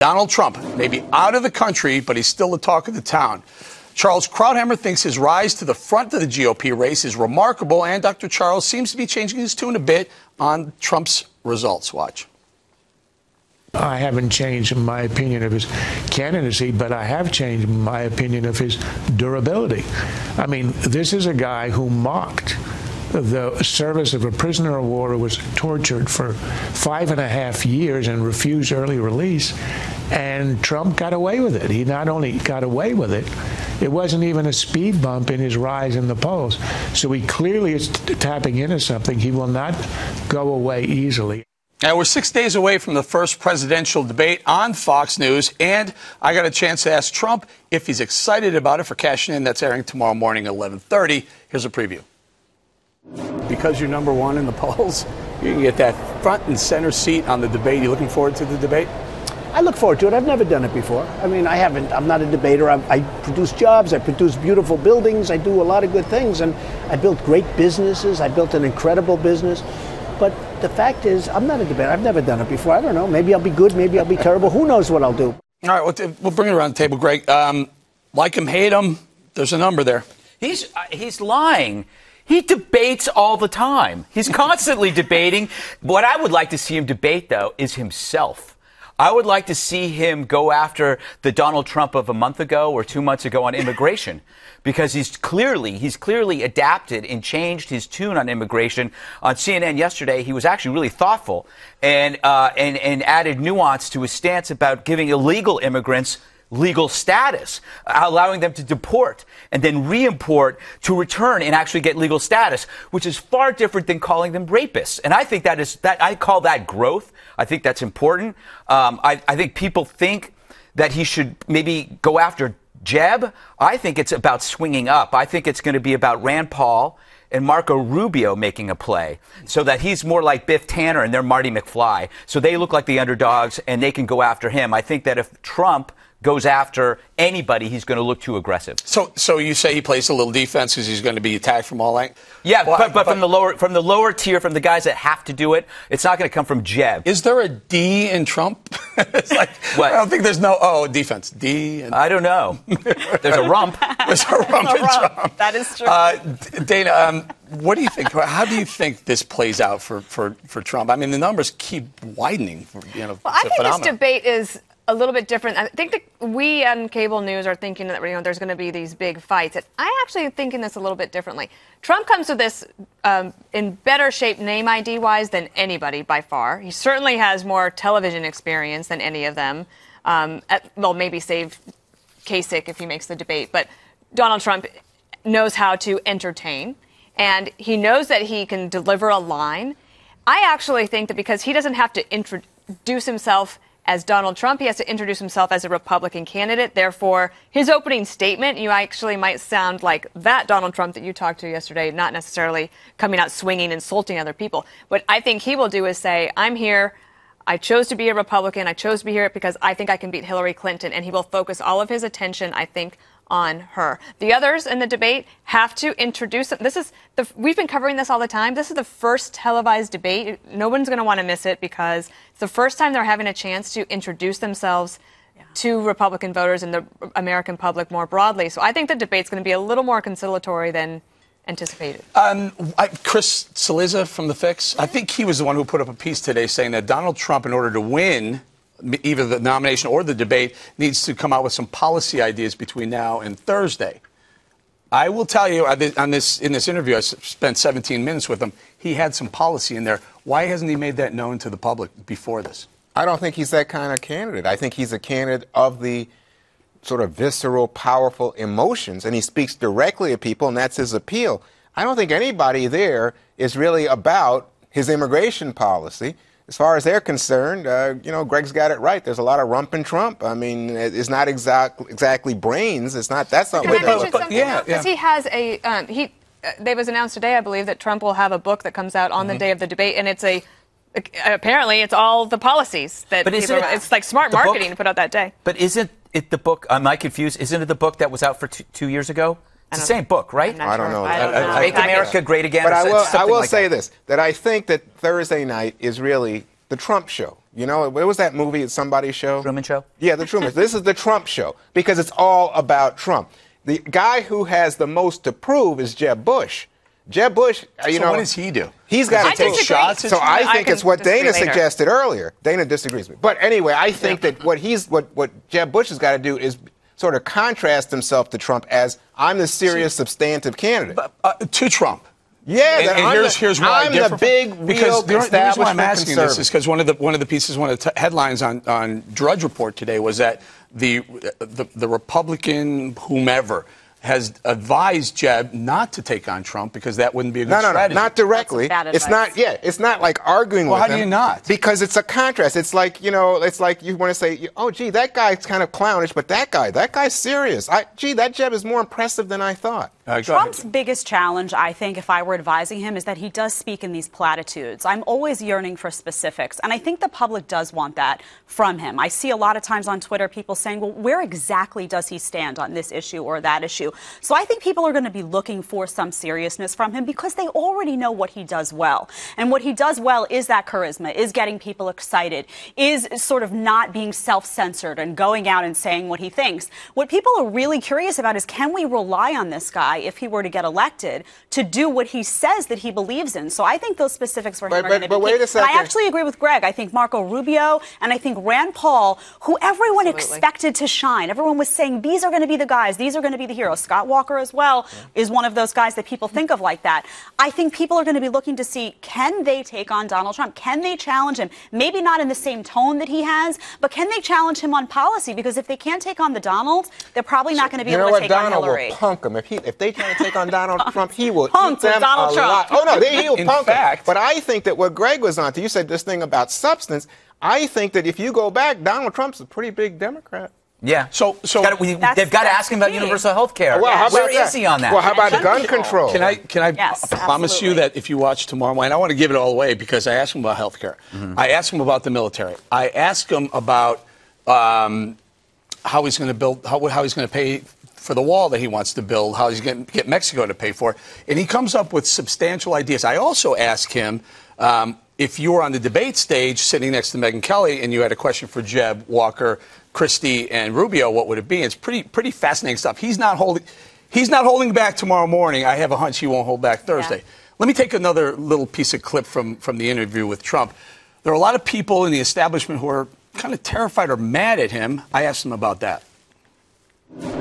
Donald Trump may be out of the country, but he's still the talk of the town. Charles Krauthammer thinks his rise to the front of the GOP race is remarkable, and Dr. Charles seems to be changing his tune a bit on Trump's results. Watch. I haven't changed my opinion of his candidacy, but I have changed my opinion of his durability. I mean, this is a guy who mocked the service of a prisoner of war who was tortured for 5.5 years and refused early release, and Trump got away with it. He not only got away with it, it wasn't even a speed bump in his rise in the polls. So he clearly is tapping into something. He will not go away easily. Now, we're 6 days away from the first presidential debate on Fox News, and I got a chance to ask Trump if he's excited about it for cashing in. That's airing tomorrow morning at 11:30. Here's a preview. Because you're number one in the polls, you can get that front and center seat on the debate. You looking forward to the debate? I look forward to it. I've never done it before. I mean, I'm not a debater. I produce jobs. I produce beautiful buildings. I do a lot of good things. And I built great businesses. I built an incredible business. But the fact is, I'm not a debater. I've never done it before. I don't know. Maybe I'll be good. Maybe I'll be terrible. Who knows what I'll do? All right, we'll bring it around the table, Greg. Like him, hate him, there's a number there. He's lying. He debates all the time. He's constantly debating. What I would like to see him debate, though, is himself. I would like to see him go after the Donald Trump of a month ago or 2 months ago on immigration, because he's clearly adapted and changed his tune on immigration. On CNN yesterday, he was actually really thoughtful and added nuance to his stance about giving illegal immigrants legal status, allowing them to deport and then re-import to return and actually get legal status, which is far different than calling them rapists. And I think I call that growth. I think that's important. I think people think that he should maybe go after Jeb. I think it's about swinging up. I think it's going to be about Rand Paul and Marco Rubio making a play so that he's more like Biff Tanner and they're Marty McFly. So they look like the underdogs and they can go after him. I think that if Trump goes after anybody, he's going to look too aggressive. So you say he plays a little defense because he's going to be attacked from all angles? Yeah, but from the lower tier, from the guys that have to do it, it's not going to come from Jeb. Is there a D in Trump? It's like, what? I don't think there's defense. D. I don't know. There's a rump. There's a rump in Trump. That is true. Dana, what do you think? How do you think this plays out for Trump? I mean, the numbers keep widening. Well, I think this debate is a little bit different. I think that we on cable news are thinking that there's going to be these big fights. And I actually am thinking this a little bit differently. Trump comes to this in better shape name ID-wise than anybody by far. He certainly has more television experience than any of them. Maybe save Kasich if he makes the debate. But Donald Trump knows how to entertain, and he knows that he can deliver a line. I actually think that because he doesn't have to introduce himself as Donald Trump, he has to introduce himself as a Republican candidate. Therefore, his opening statement, you actually might sound like that Donald Trump that you talked to yesterday, not necessarily coming out swinging, insulting other people. What I think he will do is say, I'm here. I chose to be a Republican. I chose to be here because I think I can beat Hillary Clinton. And he will focus all of his attention, I think, on her. The others in the debate have to introduce them. We've been covering this all the time. This is the first televised debate. No one's going to want to miss it because it's the first time they're having a chance to introduce themselves to Republican voters and the American public more broadly. So I think the debate's going to be a little more conciliatory than anticipated. Chris Cillizza from The Fix, I think he was the one who put up a piece today saying that Donald Trump, in order to win either the nomination or the debate, needs to come out with some policy ideas between now and Thursday. I will tell you, in this interview, I spent 17 minutes with him. He had some policy in there. Why hasn't he made that known to the public before this? I don't think he's that kind of candidate. I think he's a candidate of the sort of visceral, powerful emotions, and he speaks directly to people, and that's his appeal. I don't think anybody there is really about his immigration policy. As far as they're concerned, Greg's got it right. There's a lot of rump and Trump. I mean, it's not exactly brains. It's not. That's not. Because he has a. It was announced today, I believe, that Trump will have a book that comes out on the day of the debate, and it's apparently it's all the policies that. It's like smart marketing to put out that day. But isn't it the book? Am I confused? Isn't it the book that was out for 2 years ago? It's the same book, right? I don't know. Make America Great Again. But I will say this, that I think that Thursday night is really the Trump show. You know, what was that movie? It's somebody's show? Truman Show? Yeah, the Truman Show. This is the Trump show because it's all about Trump. The guy who has the most to prove is Jeb Bush. Jeb Bush, you know. What does he do? He's got to take shots at So Trump? I think it's what Dana later. suggested earlier. Dana disagrees with me. But anyway, I think that what Jeb Bush has got to do is sort of contrast himself to Trump as I'm the serious, substantive candidate. To Trump. Yeah, and here's why I'm I differ the big, real the reason why I'm asking this is conservative. because one of the pieces, one of the headlines on Drudge Report today was that the Republican whomever has advised Jeb not to take on Trump because that wouldn't be a good strategy. No, not directly. That's bad It's advice. not. Yeah, it's not like arguing Well, with how him. do you not? Because it's a contrast. It's like you want to say, oh, gee, that guy's kind of clownish, but that guy's serious. Gee, that Jeb is more impressive than I thought. Go Trump's ahead. biggest challenge, I think, if I were advising him, is that he does speak in these platitudes. I'm always yearning for specifics, and I think the public does want that from him. I see a lot of times on Twitter people saying, well, where exactly does he stand on this issue or that issue? So I think people are going to be looking for some seriousness from him because they already know what he does well. And what he does well is that charisma, is getting people excited, is sort of not being self-censored and going out and saying what he thinks. What people are really curious about is, can we rely on this guy, if he were to get elected, to do what he says that he believes in? So I think those specifics for him are going to be wait key. a second. And I actually agree with Greg. I think Marco Rubio and I think Rand Paul, who everyone Absolutely. expected to shine. Everyone was saying, these are going to be the guys. These are going to be the heroes. Scott Walker as well is one of those guys that people think of like that. I think people are going to be looking to see, can they take on Donald Trump? Can they challenge him? Maybe not in the same tone that he has, but can they challenge him on policy? Because if they can't take on the Donald, they're probably not going to be able to take on Donald Hillary. will punk him. If they try to take on Donald Trump, he will Punk eat them Donald a Trump. lot. Oh, no, he'll In punk fact- him. But I think that what Greg was on to, you said this thing about substance, I think that if you go back, Donald Trump's a pretty big Democrat. Yeah. So they've got to That's ask him about key. universal health care. Well, how about Where that? is he on that? Well, how about And gun gun control? Can I Yes, promise you absolutely. that if you watch tomorrow morning, I don't want to give it all away because I asked him about health care. I asked him about the military. I asked him about how he's going to build, how he's going to pay for the wall that he wants to build, how he's going to get Mexico to pay for it. And he comes up with substantial ideas. I also asked him if you were on the debate stage sitting next to Megyn Kelly and you had a question for Jeb, Walker, Christie, and Rubio, what would it be? It's pretty fascinating stuff. He's not holding back tomorrow morning. I have a hunch he won't hold back Thursday. Yeah. Let me take another little piece of clip from the interview with Trump. There are a lot of people in the establishment who are kind of terrified or mad at him. I asked him about that.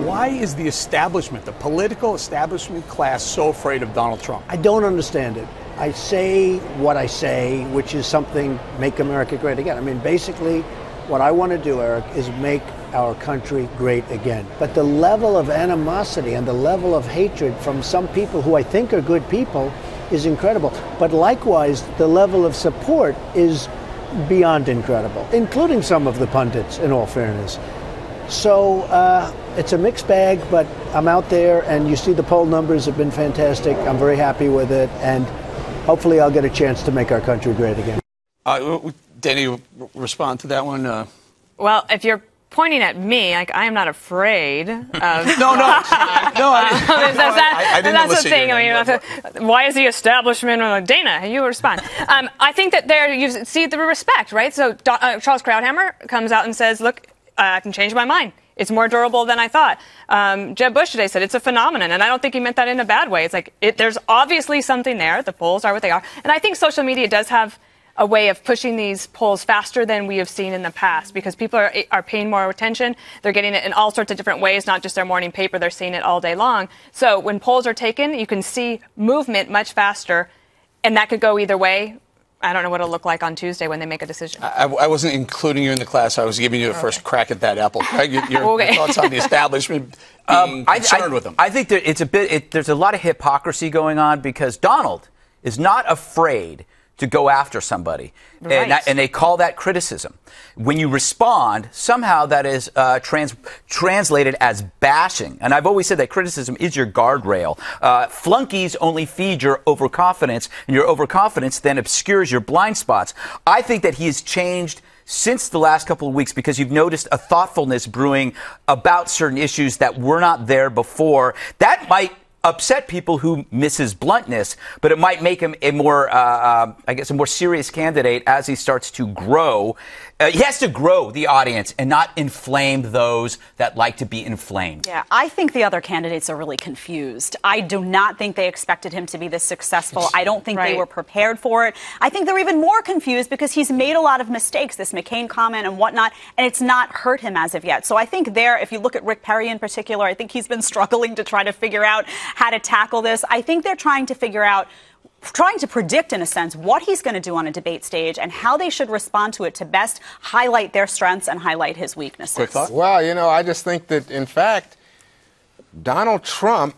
Why is the establishment, the political establishment class, so afraid of Donald Trump? I don't understand it. I say what I say, which is something, make America great again. I mean, basically, what I want to do, Eric, is make our country great again. But the level of animosity and the level of hatred from some people who I think are good people is incredible. But likewise, the level of support is beyond incredible, including some of the pundits, in all fairness. So it's a mixed bag, but I'm out there, and you see the poll numbers have been fantastic. I'm very happy with it, and hopefully I'll get a chance to make our country great again. Danny, you respond to that one? Well, if you're pointing at me, like, I am not afraid of. No, I didn't that's the elicit thing. your I mean, name. why is the establishment? Dana, you respond. I think that there you see the respect, right? So Charles Krauthammer comes out and says, "Look, I can change my mind. It's more durable than I thought." Jeb Bush today said it's a phenomenon, and I don't think he meant that in a bad way. It's like there's obviously something there. The polls are what they are, and I think social media does have a way of pushing these polls faster than we have seen in the past because people are paying more attention. They're getting it in all sorts of different ways, not just their morning paper. They're seeing it all day long. So when polls are taken, you can see movement much faster, and that could go either way. I don't know what it'll look like on Tuesday when they make a decision. I wasn't including you in the class. I was giving you the first crack at that apple. Craig, your thoughts on the establishment being concerned with them? I think that there's a lot of hypocrisy going on because Donald is not afraid to go after somebody. Right. And they call that criticism. When you respond, somehow that is translated as bashing. And I've always said that criticism is your guardrail. Flunkies only feed your overconfidence, and your overconfidence then obscures your blind spots. I think that he has changed since the last couple of weeks because you've noticed a thoughtfulness brewing about certain issues that were not there before. That might upset people who miss his bluntness, but it might make him a more, I guess, a more serious candidate as he starts to grow. He has to grow the audience and not inflame those that like to be inflamed. Yeah, I think the other candidates are really confused. I do not think they expected him to be this successful. I don't think they were prepared for it. I think they're even more confused because he's made a lot of mistakes, this McCain comment and whatnot, and it's not hurt him as of yet. So I think there, if you look at Rick Perry in particular, I think he's been struggling to try to figure out how to tackle this. I think they're trying to predict, in a sense, what he's going to do on a debate stage and how they should respond to it to best highlight their strengths and highlight his weaknesses. Quick thought? Well, I just think that, in fact, Donald Trump,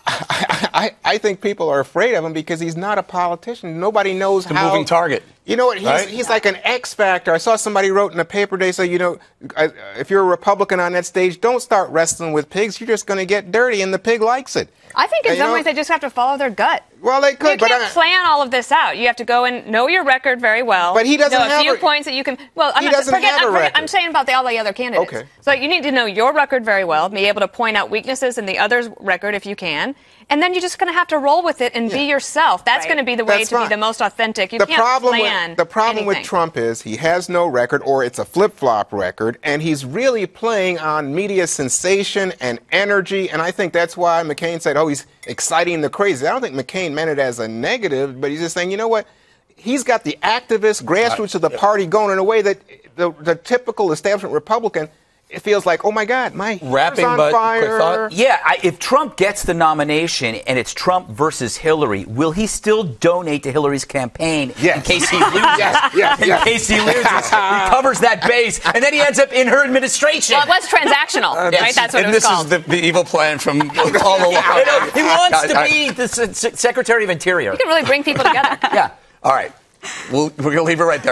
I think people are afraid of him because he's not a politician. Nobody knows how. It's a moving target. You know what? He's like an X factor. I saw somebody wrote in the paper today, say, if you're a Republican on that stage, don't start wrestling with pigs. You're just going to get dirty, and the pig likes it. I think in some ways they just have to follow their gut. Well, they could, you can't plan all of this out. You have to go and know your record very well. But he doesn't know have a few points that you can. Well, he doesn't have a record. I'm saying about all the other candidates. Okay. So you need to know your record very well, be able to point out weaknesses in the other's record if you can, and then you're just going to have to roll with it and be yourself. That's going to be the way to be the most authentic. You can't plan. The problem with Trump is he has no record, or it's a flip-flop record, and he's really playing on media sensation and energy, and I think that's why McCain said, he's exciting the crazy. I don't think McCain meant it as a negative, but he's just saying, you know what? He's got the activist grassroots of the party going in a way that the typical establishment Republican, it feels like, oh my God, my hair's on fire. Quick thought? Yeah, if Trump gets the nomination and it's Trump versus Hillary, will he still donate to Hillary's campaign in case he loses? In case he loses, he covers that base, and then he ends up in her administration. Well, it was transactional, right? That's what it was called. And this is the evil plan from all along. He wants to be the Secretary of Interior. You can really bring people together. Yeah. All right. We're going to leave it right there.